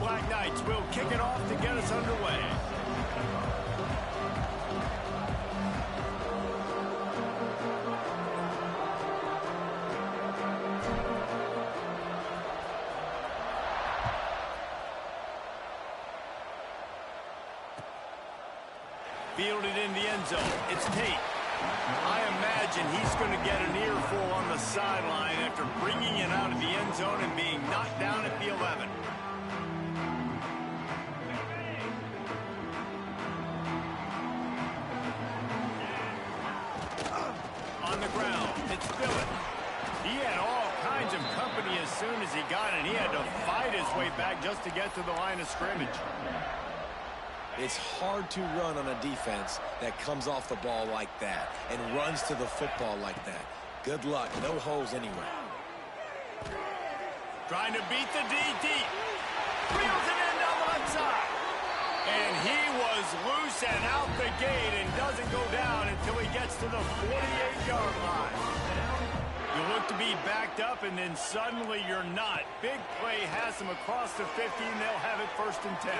Black Knights will kick it off to get us underway. Fielded in the end zone. It's Tate. I imagine he's going to get an earful on the sideline after bringing it out of the end zone and being knocked down at the 11. On the ground, it's Phillip. He had all kinds of company as soon as he got it. He had to fight his way back just to get to the line of scrimmage. It's hard to run on a defense that comes off the ball like that and runs to the football like that. Good luck. No holes anywhere. Trying to beat the DT. Reels it in down the left side. And he was loose and out the gate and doesn't go down until he gets to the 48-yard line. You look to be backed up, and then suddenly you're not. Big play has him across the 50, and they'll have it 1st and 10.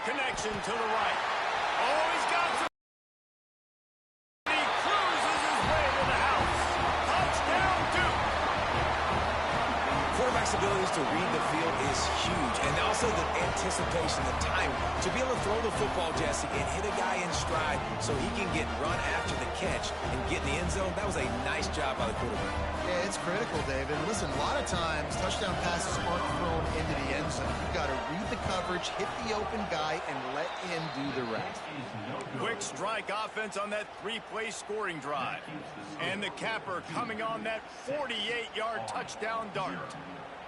Connection to the right. Oh, he's got some. He cruises his way to the house. Touchdown, Duke. Quarterback's abilities to read the field is huge, and also the anticipation, the time to be able to throw the football, Jesse, and hit a guy in stride so he can get run after the catch and get in the end zone. That was a nice job by the quarterback. Yeah, it's critical, David. Listen, a lot of times touchdown passes aren't thrown into the end zone. You've got to read the coverage, hit the open guy, and let him do the rest. Quick strike offense on that 3-play scoring drive. And the capper coming on that 48-yard touchdown dart.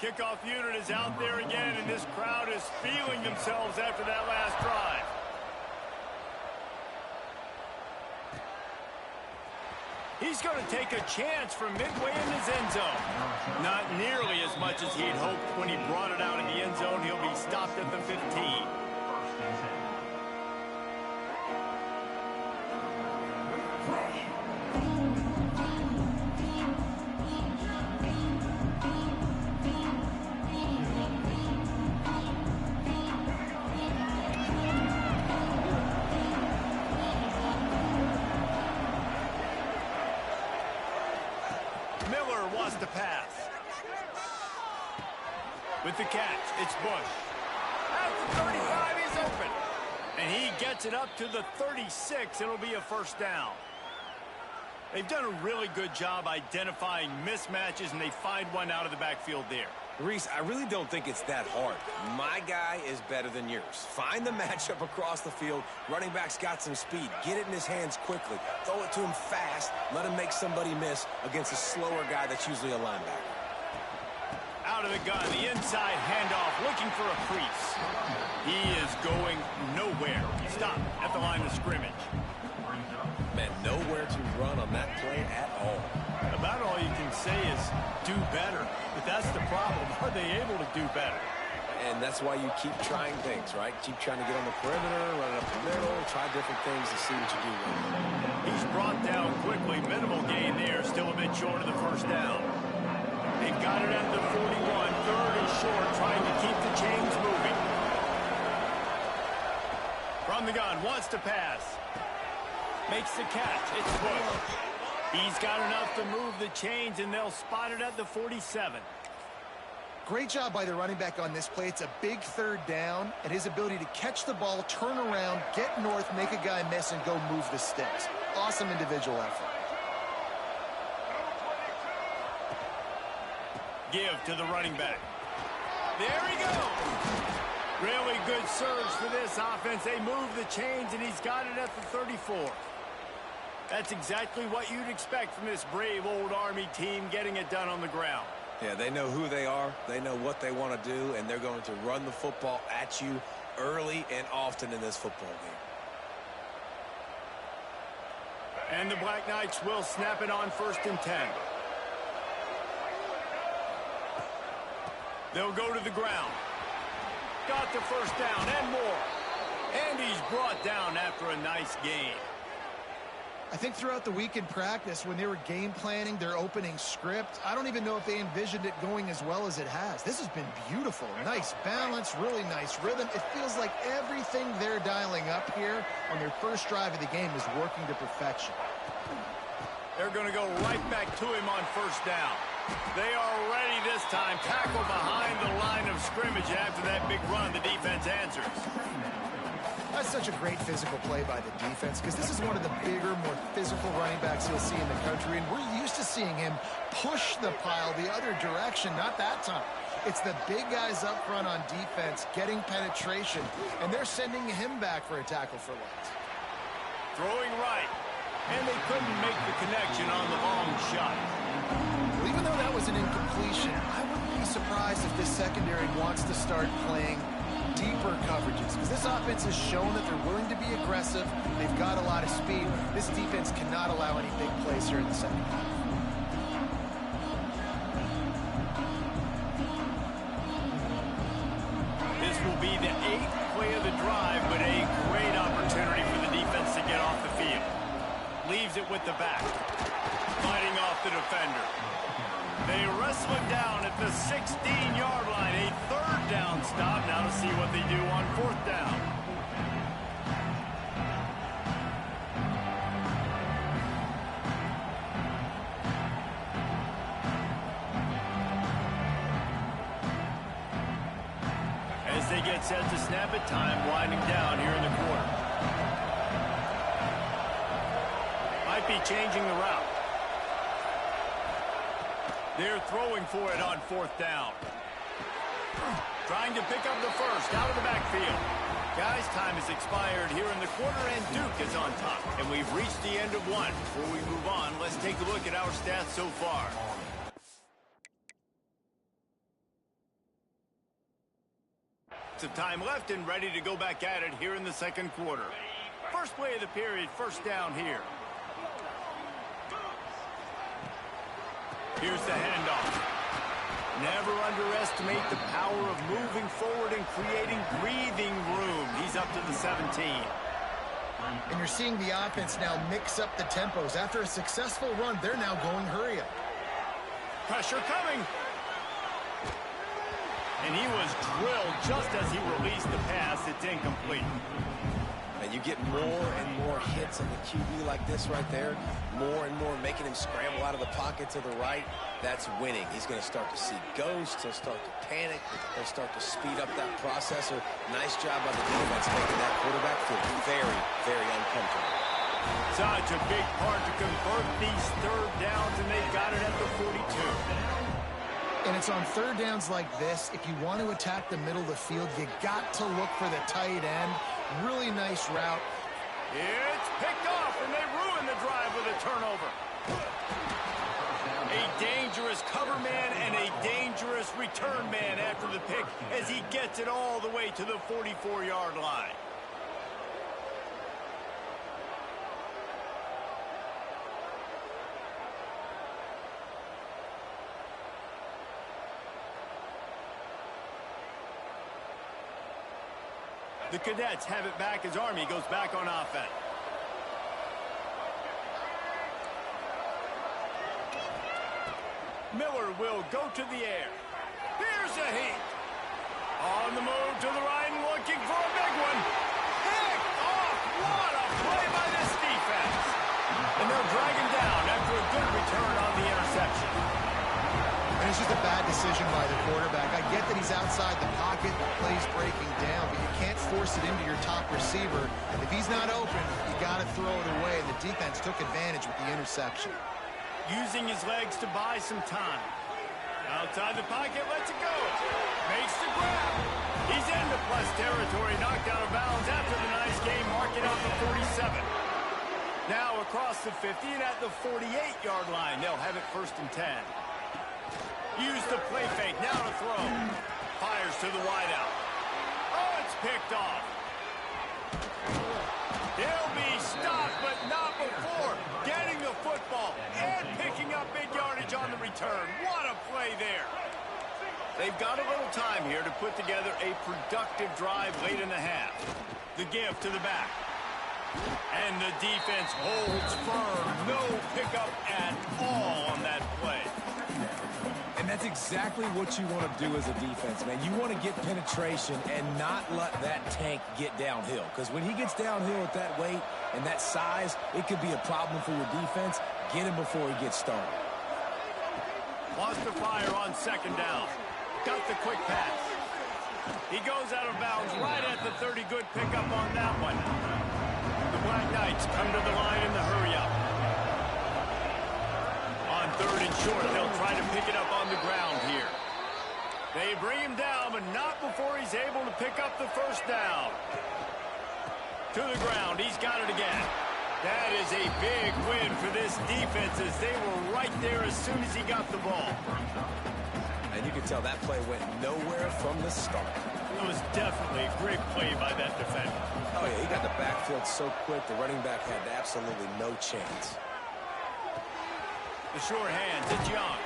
Kickoff unit is out there again, and this crowd is feeling themselves after that last drive. He's going to take a chance from midway in his end zone. Not nearly as much as he'd hoped when he brought it out in the end zone. He'll be stopped at the 15. Wants to pass. With the catch, it's Bush. At the 35, he's open. And he gets it up to the 36. It'll be a 1st down. They've done a really good job identifying mismatches, and they find one out of the backfield there. Reese, I really don't think it's that hard. My guy is better than yours. Find the matchup across the field. Running back's got some speed. Get it in his hands quickly. Throw it to him fast. Let him make somebody miss against a slower guy that's usually a linebacker. Out of the gun, the inside handoff, looking for a crease. He is going nowhere. Stop at the line of scrimmage. Man, nowhere to run on that play at all. About all you can say is do better. But that's the problem. Are they able to do better? And that's why you keep trying things, right? Keep trying to get on the perimeter, run it up the middle, try different things to see what you do with it. He's brought down quickly. Minimal gain there. Still a bit short of the 1st down. They've got it at the 41. 3rd and short, trying to keep the chains moving. From the gun, wants to pass. Makes the catch. It's Bush. He's got enough to move the chains, and they'll spot it at the 47. Great job by the running back on this play. It's a big 3rd down, and his ability to catch the ball, turn around, get north, make a guy miss, and go move the sticks. Awesome individual effort. Give to the running back. There he goes. Really good surge for this offense. They move the chains, and he's got it at the 34. That's exactly what you'd expect from this brave old Army team, getting it done on the ground. Yeah, they know who they are. They know what they want to do, and they're going to run the football at you early and often in this football game. And the Black Knights will snap it on 1st and 10. They'll go to the ground. Got the 1st down and more. And he's brought down after a nice gain. I think throughout the week in practice, when they were game planning their opening script, I don't even know if they envisioned it going as well as it has. This has been beautiful. Nice balance, really nice rhythm. It feels like everything they're dialing up here on their first drive of the game is working to perfection. They're going to go right back to him on first down. They are ready this time. Tackle behind the line of scrimmage. After that big run, the defense answers. That's such a great physical play by the defense because this is one of the bigger, more physical running backs you'll see in the country, and we're used to seeing him push the pile the other direction. Not that time. It's the big guys up front on defense getting penetration, and they're sending him back for a tackle for loss. Throwing right, and they couldn't make the connection on the long shot. Well, even though that was an incompletion, I wouldn't be surprised if this secondary wants to start playing deeper coverages, because this offense has shown that they're willing to be aggressive. They've got a lot of speed. This defense cannot allow any big plays here in the second half. This will be the 8th play of the drive, but a great opportunity for the defense to get off the field. Leaves it with the back, fighting off the defender. They wrestle him down at the 16-yard line. A third down stop. Now to see what they do on fourth down. As they get set to snap it, time winding down here in the quarter. Might be changing the route. They're throwing for it on fourth down. Trying to pick up the first out of the backfield. Guys, time has expired here in the quarter, and Duke is on top. And we've reached the end of one. Before we move on, let's take a look at our stats so far. Some time left and ready to go back at it here in the second quarter. First play of the period, first down here. Here's the handoff. Never underestimate the power of moving forward and creating breathing room. He's up to the 17. And you're seeing the offense now mix up the tempos. After a successful run, they're now going hurry up. Pressure coming. And he was drilled just as he released the pass. It's incomplete. And you get more and more hits on the QB like this right there, more and more making him scramble out of the pocket to the right. That's winning. He's going to start to see ghosts. He'll start to panic. He'll start to speed up that processor. Nice job by the defense making that quarterback feel very, very uncomfortable. Such a big part to convert these third downs, and they've got it at the 42. And it's on third downs like this. If you want to attack the middle of the field, you got to look for the tight end. Really nice route. It's picked off, and they ruin the drive with a turnover. A dangerous cover man and a dangerous return man after the pick as he gets it all the way to the 44-yard line. The Cadets have it back as Army goes back on offense. Miller will go to the air. Here's a heat. On the move to the right and looking for a big one. Picked off. What a play by this defense. And they'll drag him down after a good return on the interception. And it's just a bad decision by the quarterback. I get that he's outside the pocket, the play's breaking down, but you can't force it into your top receiver. If he's not open, you got to throw it away. And the defense took advantage with the interception. Using his legs to buy some time. Outside the pocket, lets it go. Makes the grab. He's into plus territory, knocked out of bounds after the nice game, marking out the 47. Now across the 50 and at the 48-yard line, they'll have it first and 10. Use the play fake, now to throw. Fires to the wideout. Oh, it's picked off. He'll be stopped, but not before getting the football and picking up big yardage on the return. What a play there. They've got a little time here to put together a productive drive late in the half. The give to the back. And the defense holds firm. No pickup at all on that play. And that's exactly what you want to do as a defense, man. You want to get penetration and not let that tank get downhill. Because when he gets downhill at that weight and that size, it could be a problem for your defense. Get him before he gets started. Lost the fire on second down. Got the quick pass. He goes out of bounds right at the 30. Good pickup on that one. The Black Knights come to the line in the hurry-up. On third and short, they'll try to pick it up on the ground here. They bring him down, but not before he's able to pick up the first down. To the ground, he's got it again. That is a big win for this defense as they were right there as soon as he got the ball. And you can tell that play went nowhere from the start. It was definitely a great play by that defender. Oh, yeah, he got the backfield so quick, the running back had absolutely no chance. The short hands, it's Young.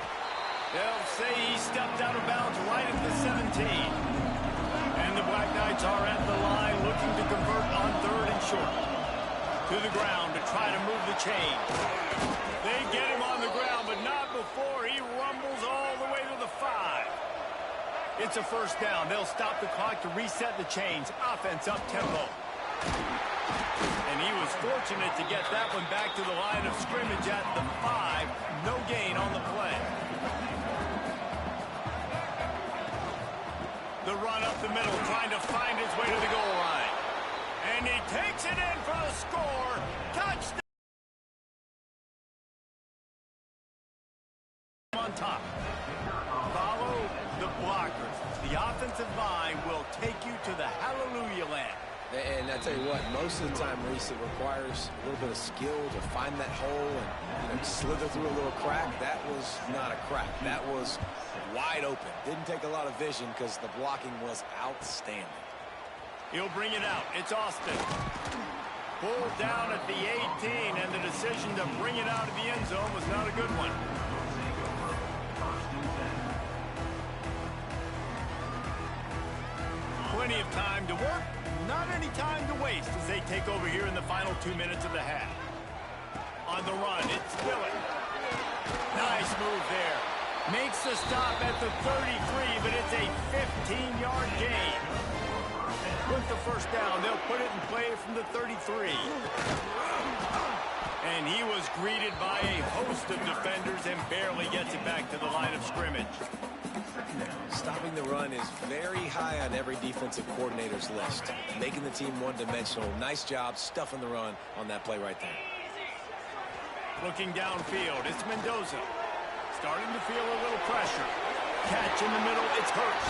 They'll say he stepped out of bounds right at the 17. And the Black Knights are at the line looking to convert on third and short. To the ground to try to move the chain. They get him on the ground, but not before he rumbles all the way to the 5. It's a first down. They'll stop the clock to reset the chains. Offense up tempo. And he was fortunate to get that one back to the line of scrimmage at the 5. No gain on the play. The run up the middle, trying to find his way to the goal line. And he takes it in for the score. Touchdown. On top. Follow the blockers. The offensive line will take you to the hallelujah land. And I tell you what, most of the time, Reese, it requires a little bit of skill to find that hole and slither through a little crack. That was not a crack. That was wide open. Didn't take a lot of vision because the blocking was outstanding. He'll bring it out. It's Austin. Pulled down at the 18, and the decision to bring it out of the end zone was not a good one. Plenty of time to work. Not any time to waste as they take over here in the final 2 minutes of the half. On the run, it's Dillon. Nice move there. Makes the stop at the 33, but it's a 15-yard gain. With the first down, they'll put it in play from the 33. And he was greeted by a host of defenders and barely gets it back to the line of scrimmage. Stopping the run is very high on every defensive coordinator's list. Making the team one-dimensional. Nice job stuffing the run on that play right there. Looking downfield, it's Mendoza. Starting to feel a little pressure. Catch in the middle, it's Hurts.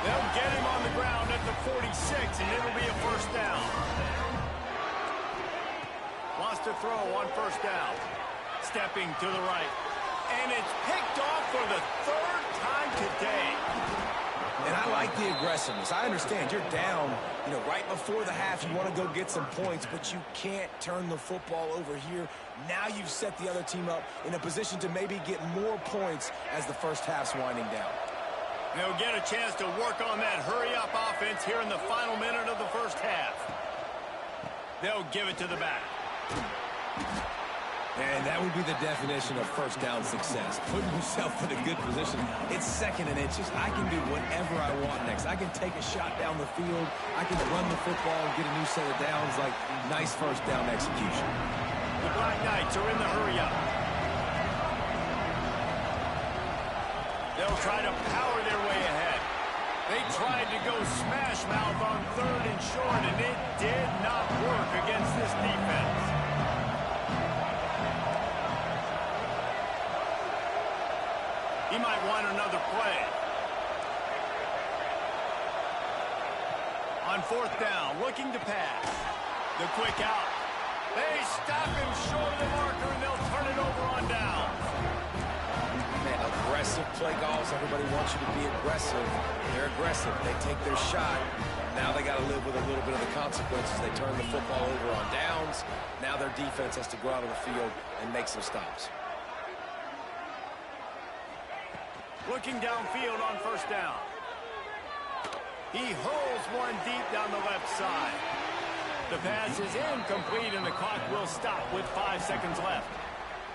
They'll get him on the ground at the 46, and it'll be a first down. Wants to throw on first down. Stepping to the right. And it's picked off for the third time today. And I like the aggressiveness. I understand you're down, right before the half. You want to go get some points, but you can't turn the football over here. Now you've set the other team up in a position to maybe get more points as the first half's winding down. They'll get a chance to work on that hurry-up offense here in the final minute of the first half. They'll give it to the back. And that would be the definition of first down success. Putting yourself in a good position. It's second and inches. I can do whatever I want next. I can take a shot down the field. I can run the football and get a new set of downs. Like, nice first down execution. The Black Knights are in the hurry-up. They'll try to power their way ahead. They tried to go smash mouth on third and short, and it did not work against this defense. He might want another play. On fourth down, looking to pass. The quick out. They stop him short of the marker, and they'll turn it over on down. Man, aggressive play calls. Everybody wants you to be aggressive. They're aggressive. They take their shot. Now they got to live with a little bit of the consequences. They turn the football over on downs. Now their defense has to go out on the field and make some stops. Looking downfield on first down. He hurls one deep down the left side. The pass is incomplete, and the clock will stop with 5 seconds left.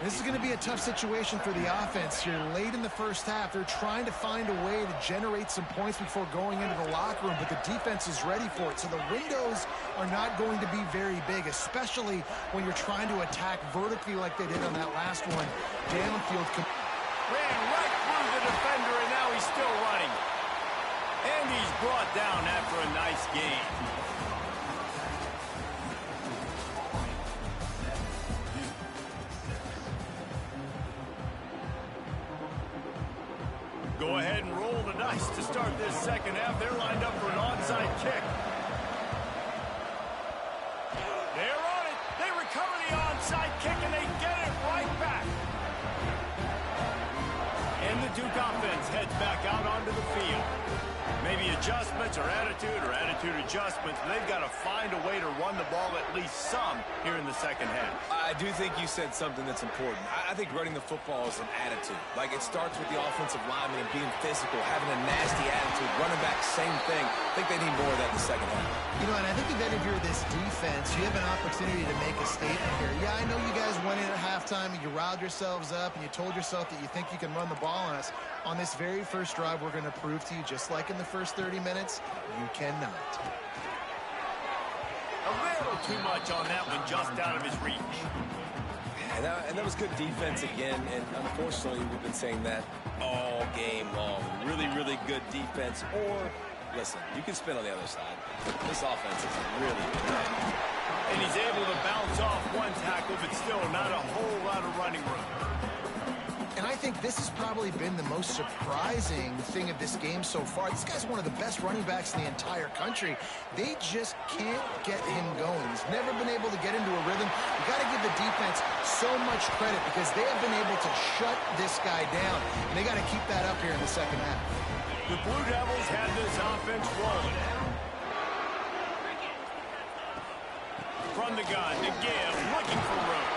This is going to be a tough situation for the offense here. Late in the first half, they're trying to find a way to generate some points before going into the locker room, but the defense is ready for it. So the windows are not going to be very big, especially when you're trying to attack vertically like they did on that last one. Downfield. Ran right through the defender, and now he's still running. And he's brought down after a nice gain. Go ahead and roll the dice to start this second half. They're lined up for an onside kick. They're on it. They recover the onside kick, and they get it right back. And the Duke offense heads back out onto the field. Maybe adjustments or attitude adjustments. But they've got to find a way to run the ball at least some here in the second half. I do think you said something that's important. I think running the football is an attitude. Like, it starts with the offensive lineman and being physical, having a nasty attitude. Running back, same thing. I think they need more of that in the second half. You know, and I think that if you're this defense, you have an opportunity to make a statement here. Yeah, I know you guys went in at halftime and you riled yourselves up and you told yourself that you think you can run the ball on us. On this very first drive, we're going to prove to you, just like in the first 30 minutes, you cannot. A little too much on that one, just out of his reach. And that was good defense again, and unfortunately, we've been saying that all game long. Really, really good defense. Or, listen, you can spin on the other side. This offense is really good. And he's able to bounce off one tackle, but still not a whole lot of running room. And I think this has probably been the most surprising thing of this game so far. This guy's one of the best running backs in the entire country. They just can't get him going. He's never been able to get into a rhythm. You got to give the defense so much credit because they have been able to shut this guy down. And they got to keep that up here in the second half. The Blue Devils had this offense rolling. From the gun to give, looking for room.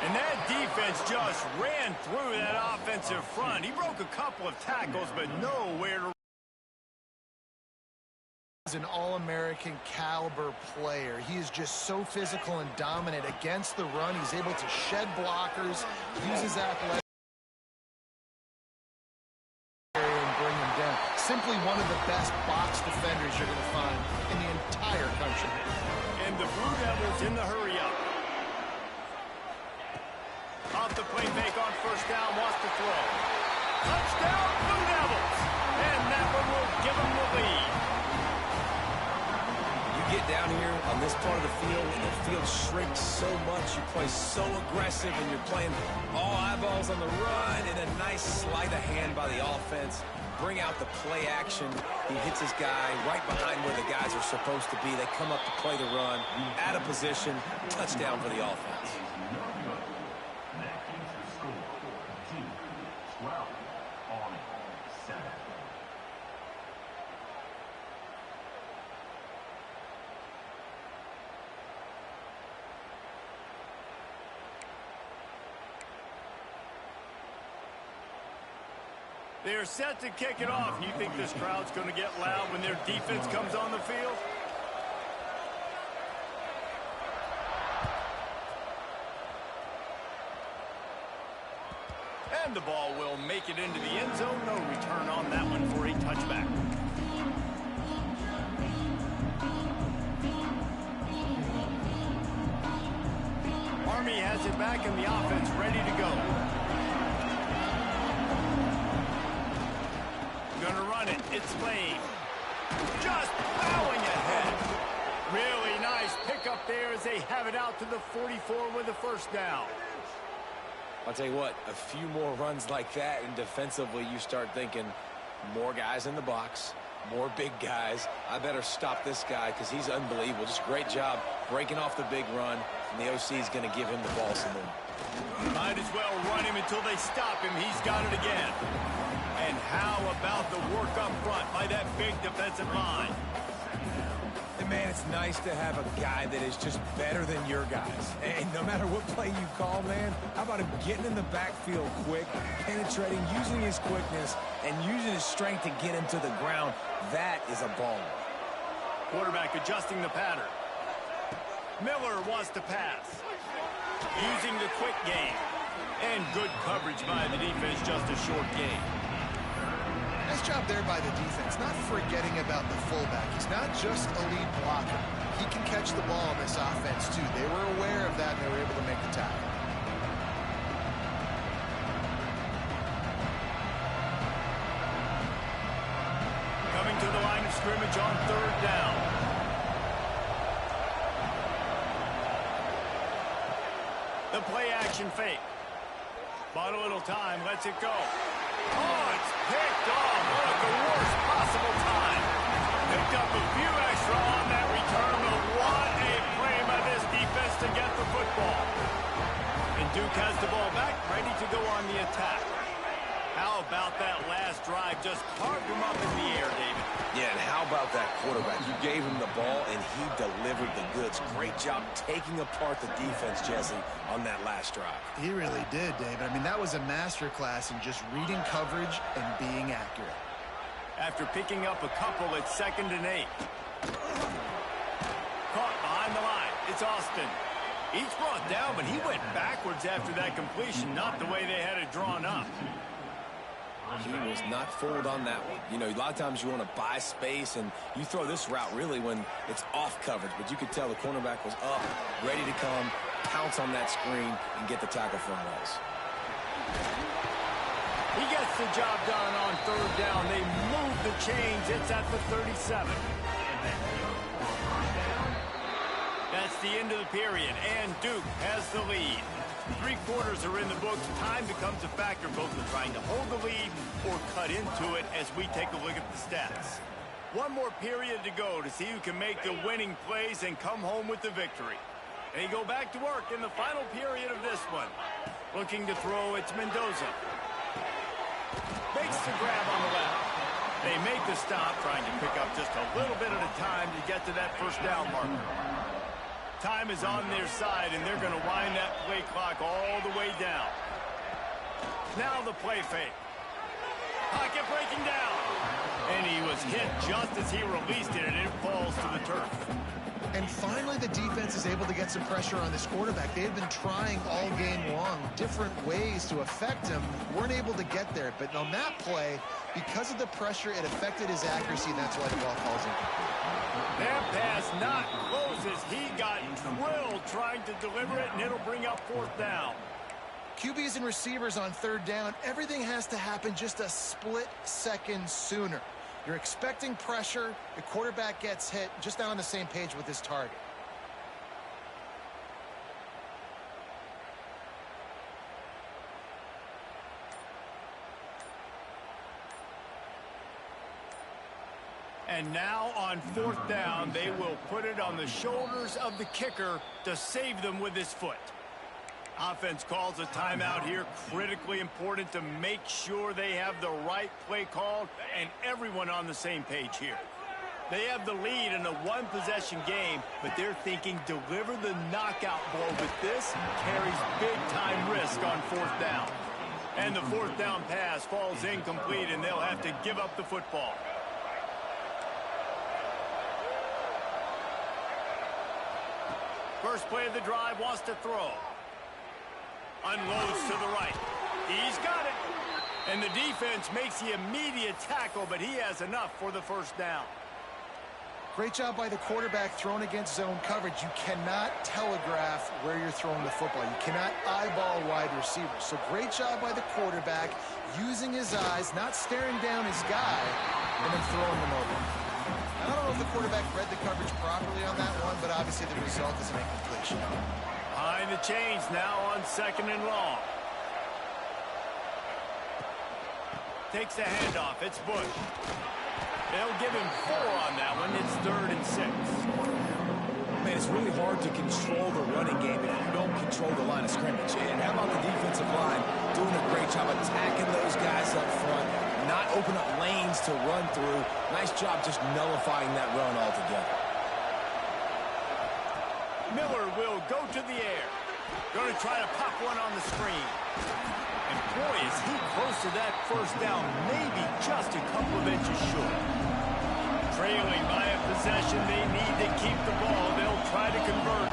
And that defense just ran through that offensive front. He broke a couple of tackles, but nowhere to... He's an all-American caliber player. He is just so physical and dominant against the run. He's able to shed blockers, use his athletic and bring him down. Simply one of the best box defenders you're going to find in the entire country. And the Blue Devils in the hurry-up. Off the play fake on first down, wants to throw. Touchdown, Blue Devils! And that one will give them the lead. You get down here on this part of the field, and the field shrinks so much. You play so aggressive, and you're playing all eyeballs on the run, and a nice sleight of hand by the offense. Bring out the play action. He hits his guy right behind where the guys are supposed to be. They come up to play the run, out of position, touchdown for the offense. They're set to kick it off. You think this crowd's going to get loud when their defense comes on the field? And the ball will make it into the end zone. No return on that one for a touchback. Army has it back and the offense ready to go. Gonna run it. It's Lane. Just bowing ahead. Really nice pickup there as they have it out to the 44 with a first down. I'll tell you what, a few more runs like that, and defensively you start thinking more guys in the box, more big guys. I better stop this guy because he's unbelievable. Just great job breaking off the big run, and the OC is going to give him the ball some more. Might as well run him until they stop him. He's got it again. And how about the work up front by that big defensive line? And man, it's nice to have a guy that is just better than your guys. And no matter what play you call, man, how about him getting in the backfield quick, penetrating, using his quickness, and using his strength to get him to the ground? That is a baller. Quarterback adjusting the pattern. Miller wants to pass. Using the quick game. And good coverage by the defense, just a short game. Nice job there by the defense, not forgetting about the fullback. He's not just a lead blocker. He can catch the ball in this offense, too. They were aware of that, and they were able to make the tackle. Coming to the line of scrimmage on third down. The play action fake. Bought a little time, lets it go. Oh, it's picked off at the worst possible time. Picked up a few extra on that return, but what a play by this defense to get the football. And Duke has the ball back, ready to go on the attack. How about that last drive? Just carved him up in the air, David. Yeah, and how about that quarterback? You gave him the ball, and he delivered the goods. Great job taking apart the defense, Jesse, on that last drive. He really did, David. I mean, that was a masterclass in just reading coverage and being accurate. After picking up a couple, it's 2nd and 8. Caught behind the line. It's Austin. He's brought down, but he went backwards after that completion, not the way they had it drawn up. He was not fooled on that one. You know, a lot of times you want to buy space, and you throw this route really when it's off coverage. But you could tell the cornerback was up, ready to come, pounce on that screen, and get the tackle from Wells. He gets the job done on third down. They move the chains. It's at the 37. That's the end of the period, and Duke has the lead. 3 quarters are in the books. Time becomes a factor both in trying to hold the lead or cut into it as we take a look at the stats. One more period to go to see who can make the winning plays and come home with the victory. They go back to work in the final period of this one. Looking to throw, it's Mendoza. Makes the grab on the left. They make the stop, trying to pick up just a little bit at a time to get to that first down marker. Time is on their side, and they're going to wind that play clock all the way down. Now the play fake. Pocket breaking down. And he was hit just as he released it, and it falls to the turf. And finally, the defense is able to get some pressure on this quarterback. They had been trying all game long different ways to affect him. Weren't able to get there. But on that play, because of the pressure, it affected his accuracy, and that's why the ball falls incomplete. That pass not close as he got drilled trying to deliver it, and it'll bring up 4th down. QBs and receivers on third down, everything has to happen just a split second sooner. You're expecting pressure, the quarterback gets hit, just not on the same page with his target. And now on 4th down, they will put it on the shoulders of the kicker to save them with his foot. Offense calls a timeout here. Critically important to make sure they have the right play called and everyone on the same page here. They have the lead in a one-possession game, but they're thinking deliver the knockout blow. But this carries big-time risk on 4th down. And the 4th down pass falls incomplete, and they'll have to give up the football. First play of the drive, wants to throw. Unloads to the right. He's got it. And the defense makes the immediate tackle, but he has enough for the first down. Great job by the quarterback thrown against zone coverage. You cannot telegraph where you're throwing the football. You cannot eyeball wide receivers. So great job by the quarterback using his eyes, not staring down his guy, and then throwing him over. I don't know if the quarterback read the coverage properly on that one, but obviously the result is an incompletion. Behind the chains now on 2nd and long. Takes the handoff. It's Bush. They'll give him 4 on that one. It's 3rd and 6. Man, it's really hard to control the running game if you don't control the line of scrimmage. And how about the defensive line doing a great job attacking those guys up front, not open up lanes to run through. Nice job just nullifying that run altogether. Miller will go to the air. Going to try to pop one on the screen. And boy, is he close to that first down, maybe just a couple of inches short. Trailing by a possession, they need to keep the ball. They'll try to convert